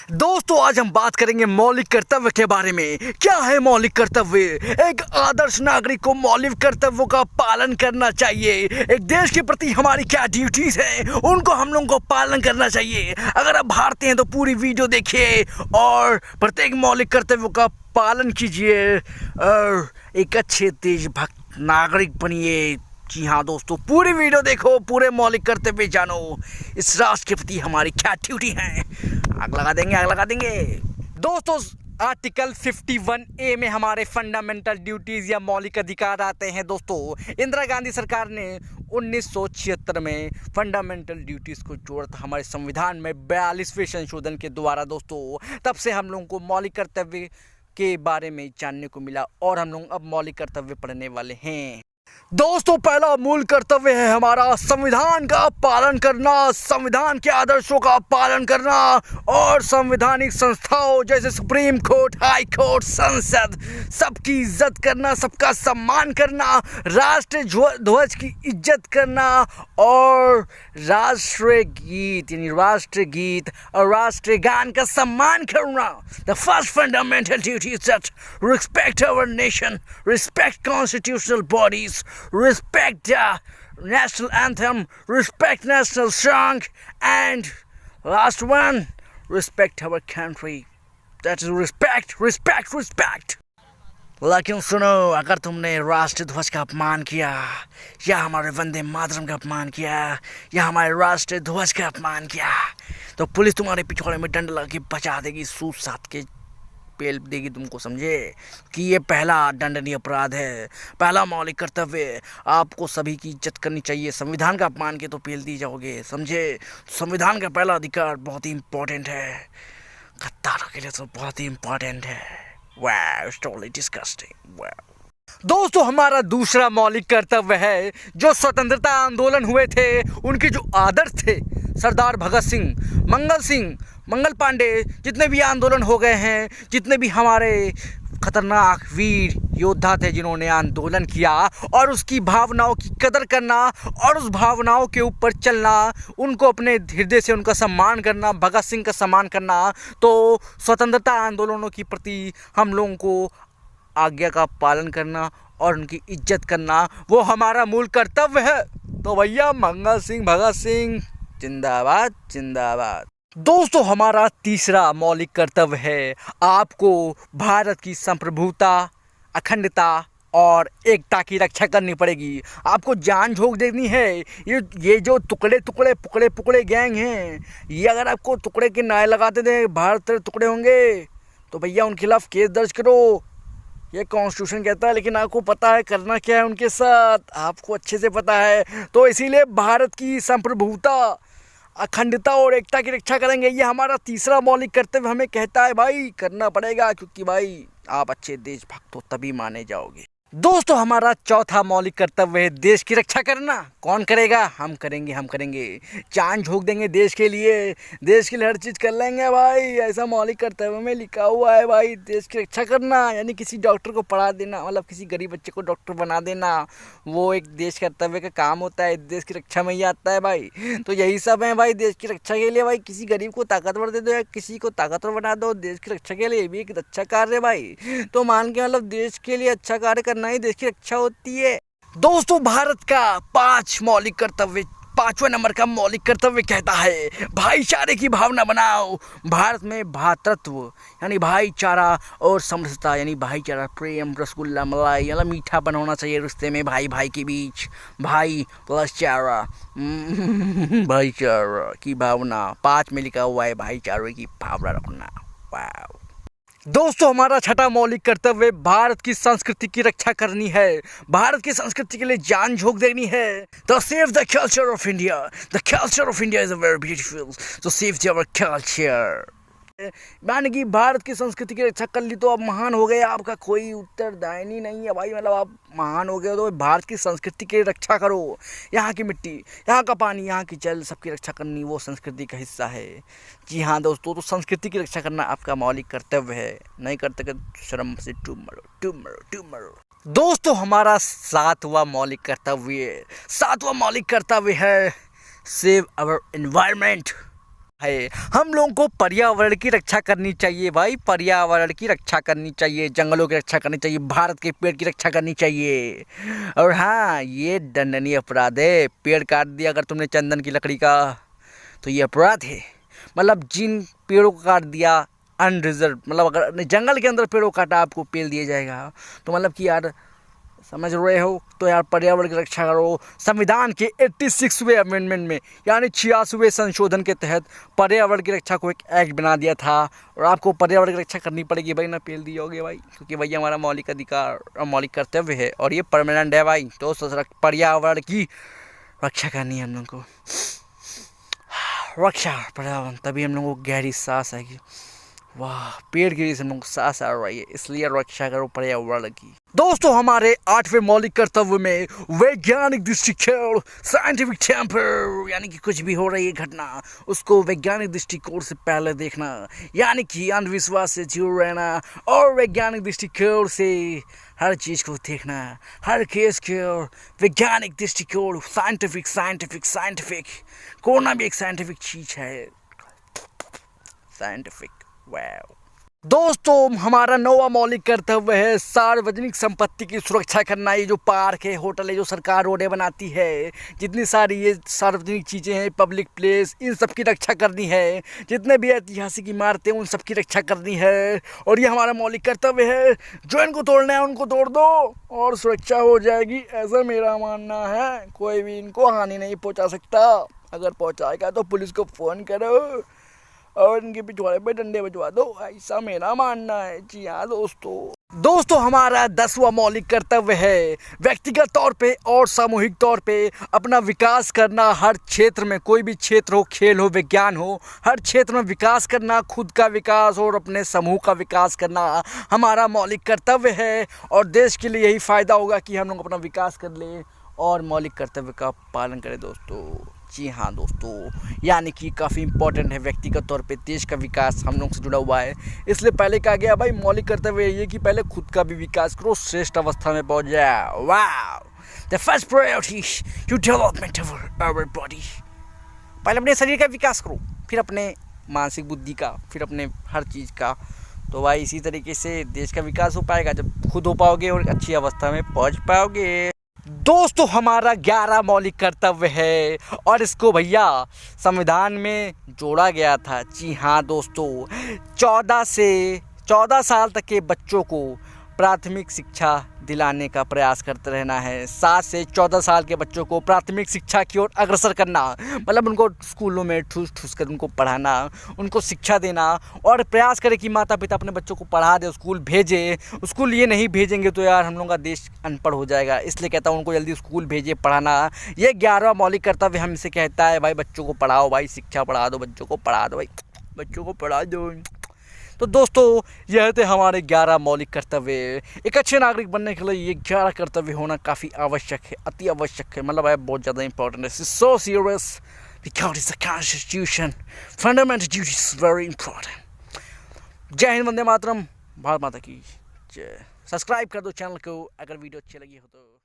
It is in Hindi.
दोस्तों आज हम बात करेंगे मौलिक कर्तव्य के बारे में। क्या है मौलिक कर्तव्य? एक आदर्श नागरिक को मौलिक कर्तव्यों का पालन करना चाहिए। एक देश के प्रति हमारी क्या ड्यूटीज हैं उनको हम लोगों को पालन करना चाहिए। अगर आप भारतीय हैं तो पूरी वीडियो देखिए और प्रत्येक मौलिक कर्तव्यों का पालन कीजिए और एक अच्छे देशभक्त नागरिक बनिए। जी हाँ दोस्तों, पूरी वीडियो देखो, पूरे मौलिक कर्तव्य जानो, इस राष्ट्र के प्रति हमारी क्या ड्यूटी है। आग लगा देंगे दोस्तों। आर्टिकल 51A में हमारे फंडामेंटल ड्यूटीज़ या मौलिक अधिकार आते हैं। दोस्तों इंदिरा गांधी सरकार ने 1976 में फंडामेंटल ड्यूटीज़ को जोड़ा था हमारे संविधान में 42वें संशोधन के द्वारा। दोस्तों तब से हम लोगों को मौलिक कर्तव्य के बारे में जानने को मिला और हम लोग अब मौलिक कर्तव्य पढ़ने वाले हैं। दोस्तों पहला मूल कर्तव्य है हमारा संविधान का पालन करना, संविधान के आदर्शों का पालन करना और संवैधानिक संस्थाओं जैसे सुप्रीम कोर्ट, हाई कोर्ट, संसद सबकी इज्जत करना, सबका सम्मान करना, राष्ट्रीय ध्वज की इज्जत करना और राष्ट्रीय गीत यानी राष्ट्रीय गीत और राष्ट्रीय गान का सम्मान करना। The first fundamental duty is that respect our nation, respect constitutional bodies, respect the national anthem, respect national song, and last one, respect our country. That is respect. लेकिन सुनो, अगर तुमने राष्ट्रीय ध्वज का अपमान किया या हमारे वंदे मातरम का अपमान किया या हमारे राष्ट्रीय ध्वज का अपमान किया तो पुलिस तुम्हारे पिछवाड़े में डंडा लगा के बचा देगी, सूट साथ के पेल देगी तुमको। समझे कि ये पहला दंडनीय अपराध है, पहला मौलिक कर्तव्य। आपको सभी की इज्जत करनी चाहिए। संविधान का अपमान के तो पेल दी जाओगे। समझे, संविधान का पहला अधिकार बहुत ही इम्पोर्टेंट है, गद्दारों के लिए तो बहुत ही इम्पोर्टेंट है। वाह, इट्स टोटली डिस्गस्टिंग। वाह दोस्तों, हमारा दूसरा मौलिक कर्तव्य है जो स्वतंत्रता आंदोलन हुए थे उनके जो आदर्श थे, सरदार भगत सिंह, मंगल पांडे, जितने भी आंदोलन हो गए हैं, जितने भी हमारे खतरनाक वीर योद्धा थे जिन्होंने आंदोलन किया और उसकी भावनाओं की कदर करना और उस भावनाओं के ऊपर चलना, उनको अपने हृदय से उनका सम्मान करना, भगत सिंह का सम्मान करना। तो स्वतंत्रता आंदोलनों के प्रति हम लोगों को आज्ञा का पालन करना और उनकी इज्जत करना वो हमारा मूल कर्तव्य है। तो भैया मंगल सिंह, भगत सिंह जिंदाबाद जिंदाबाद। दोस्तों हमारा तीसरा मौलिक कर्तव्य है आपको भारत की संप्रभुता, अखंडता और एकता की रक्षा करनी पड़ेगी। आपको जान झोंक देनी है। ये जो टुकड़े गैंग हैं, ये अगर आपको टुकड़े के नारे लगाते थे भारत तेरे टुकड़े होंगे तो भैया उनके खिलाफ केस दर्ज करो। ये कॉन्स्टिट्यूशन कहता है, लेकिन आपको पता है करना क्या है उनके साथ, आपको अच्छे से पता है। तो इसीलिए भारत की संप्रभुता, अखंडता और एकता की रक्षा करेंगे। ये हमारा तीसरा मौलिक कर्तव्य हमें कहता है भाई करना पड़ेगा, क्योंकि भाई आप अच्छे देशभक्त हो तभी माने जाओगे। दोस्तों हमारा चौथा मौलिक कर्तव्य है देश की रक्षा करना। कौन करेगा? हम करेंगे। जान झोंक देंगे देश के लिए हर चीज़ कर लेंगे भाई। ऐसा मौलिक कर्तव्य में लिखा हुआ है भाई, देश की रक्षा करना यानी किसी डॉक्टर को पढ़ा देना, मतलब किसी गरीब बच्चे को डॉक्टर बना देना, वो एक देश कर्तव्य का काम होता है। देश की रक्षा में ही आता है भाई। तो यही सब है भाई देश की रक्षा के लिए। भाई किसी गरीब को ताकतवर दे दो या किसी को ताकतवर बना दो, देश की रक्षा के लिए भी एक अच्छा कार्य है भाई। तो मान के मतलब देश के लिए अच्छा कार्य करना ही देश की रक्षा होती है। दोस्तों भारत का पांचवें नंबर का मौलिक कर्तव्य कहता है भाईचारे की भावना बनाओ। भारत में भ्रातृत्व यानी भाईचारा और समरसता यानी भाईचारा, प्रेम, रसगुल्ला, मलाई यानी मीठापन होना चाहिए रिश्ते में भाई के बीच। भाई प्लस चारा, भाईचारा की भावना 5 में लिखा हुआ है, भाईचारे की भावना रखना। वाह दोस्तों हमारा छठा मौलिक कर्तव्य भारत की संस्कृति की रक्षा करनी है। भारत की संस्कृति के लिए जान झोंक देनी है। तो save the culture of India. The culture of India is very beautiful, तो सेव आवर कल्चर। माने कि भारत की संस्कृति की रक्षा कर ली तो आप महान हो गए, आपका कोई उत्तरदायिनी नहीं है भाई। मतलब आप महान हो गए तो भारत की संस्कृति की रक्षा करो। यहाँ की मिट्टी, यहाँ का पानी, यहाँ की जल, सबकी रक्षा करनी वो संस्कृति का हिस्सा है। जी हाँ दोस्तों, तो संस्कृति की रक्षा करना आपका मौलिक कर्तव्य है। नहीं करते शर्म से टूब मरो। दोस्तों हमारा सातवां मौलिक कर्तव्य है सेव आवर एनवायरनमेंट। है। हम लोगों को पर्यावरण की रक्षा करनी चाहिए भाई, पर्यावरण की रक्षा करनी चाहिए, जंगलों की रक्षा करनी चाहिए, भारत के पेड़ की रक्षा करनी चाहिए। और हाँ, ये दंडनीय अपराध है। पेड़ काट दिया अगर तुमने चंदन की लकड़ी का, तो ये अपराध है। मतलब जिन पेड़ों को काट दिया अनरिजर्व, मतलब अगर जंगल के अंदर पेड़ों काटा आपको पेल दिया जाएगा, तो मतलब कि यार समझ रहे हो, तो यार पर्यावरण की रक्षा करो। संविधान के 86वें अमेंडमेंट में यानी 86वें संशोधन के तहत पर्यावरण की रक्षा को एक एक्ट बना दिया था, और आपको पर्यावरण की रक्षा करनी पड़ेगी भाई, ना पेल दियोगे भाई, क्योंकि भाई हमारा मौलिक अधिकार और मौलिक कर्तव्य है, और ये परमानेंट है भाई। तो पर्यावरण की रक्षा करनी है हम लोग को, रक्षा पर्यावरण, तभी हम लोगों को गहरी सांस आएगी। वाह, पेड़ की वजह से हम लोग को सांस आ रही है, इसलिए रक्षा करो पर्यावरण की। दोस्तों, हमारे 8वें मौलिक कर्तव्य में वैज्ञानिक दृष्टिकोण, साइंटिफिक टेम्पर, यानी कि कुछ भी हो रही है घटना, उसको वैज्ञानिक दृष्टिकोण से पहले देखना, यानी कि अंधविश्वास से दूर रहना, और वैज्ञानिक दृष्टिकोण से हर चीज़ को देखना, हर केस को वैज्ञानिक दृष्टिकोण, साइंटिफिक साइंटिफिक साइंटिफिक, कोरोना भी एक साइंटिफिक चीज़ है, साइंटिफिक। वाव। दोस्तों, हमारा 9वां मौलिक कर्तव्य है सार्वजनिक संपत्ति की सुरक्षा करना। ये जो पार्क है, होटल है, जो सरकार रोडें बनाती है, जितनी सारी ये सार्वजनिक चीज़ें हैं, पब्लिक प्लेस, इन सब की रक्षा करनी है। जितने भी ऐतिहासिक इमारतें, उन सब की रक्षा करनी है, और ये हमारा मौलिक कर्तव्य है। जो इनको तोड़ना है उनको तोड़ दो और सुरक्षा हो जाएगी, ऐसा मेरा मानना है। कोई भी इनको हानि नहीं पहुँचा सकता, अगर पहुँचाएगा तो पुलिस को फ़ोन करो और इनके पिछवाड़े पे डंडे बजवा दो, ऐसा मेरा मानना है। जी हाँ दोस्तों, हमारा 10वां मौलिक कर्तव्य है व्यक्तिगत तौर पे और सामूहिक तौर पे अपना विकास करना। हर क्षेत्र में, कोई भी क्षेत्र हो, खेल हो, विज्ञान हो, हर क्षेत्र में विकास करना, खुद का विकास और अपने समूह का विकास करना हमारा मौलिक कर्तव्य है। और देश के लिए यही फ़ायदा होगा कि हम लोग अपना विकास कर लें और मौलिक कर्तव्य का पालन करें दोस्तों। जी हाँ दोस्तों, यानी कि काफ़ी इंपॉर्टेंट है, व्यक्तिगत तौर पे देश का विकास हम लोग से जुड़ा हुआ है। इसलिए पहले कहा गया भाई, मौलिक कर्तव्य ये कि पहले खुद का भी विकास करो, श्रेष्ठ अवस्था में पहुंच जाए। वाह, the first priority to development of our body. पहले अपने शरीर का विकास करो, फिर अपने मानसिक बुद्धि का, फिर अपने हर चीज़ का। तो भाई इसी तरीके से देश का विकास हो पाएगा जब खुद हो पाओगे और अच्छी अवस्था में पहुँच पाओगे। दोस्तों, हमारा 11 मौलिक कर्तव्य है, और इसको भैया संविधान में जोड़ा गया था। जी हाँ दोस्तों, 14 साल तक के बच्चों को प्राथमिक शिक्षा दिलाने का प्रयास करते रहना है। 7 से 14 साल के बच्चों को प्राथमिक शिक्षा की ओर अग्रसर करना, मतलब उनको स्कूलों में ठूस कर उनको पढ़ाना, उनको शिक्षा देना, और प्रयास करें कि माता पिता अपने बच्चों को पढ़ा दे, स्कूल भेजे। स्कूल ये नहीं भेजेंगे तो यार हम लोग का देश अनपढ़ हो जाएगा, इसलिए कहता हूँ उनको जल्दी स्कूल भेजे, पढ़ाना। ये 11वां मौलिक कर्तव्य हमसे कहता है भाई, बच्चों को पढ़ाओ भाई, शिक्षा बढ़ा दो, बच्चों को पढ़ा दो भाई, बच्चों को पढ़ा दो। तो दोस्तों, यह थे हमारे 11 मौलिक कर्तव्य। एक अच्छे नागरिक बनने के लिए ये 11 कर्तव्य होना काफ़ी आवश्यक है, अति आवश्यक है, मतलब है बहुत ज़्यादा इंपॉर्टेंट है। So serious because it's a constitution, fundamental duty is very important. जय हिंद, वंदे मातरम, भारत माता की जय। सब्सक्राइब कर दो चैनल को अगर वीडियो अच्छी लगी हो तो।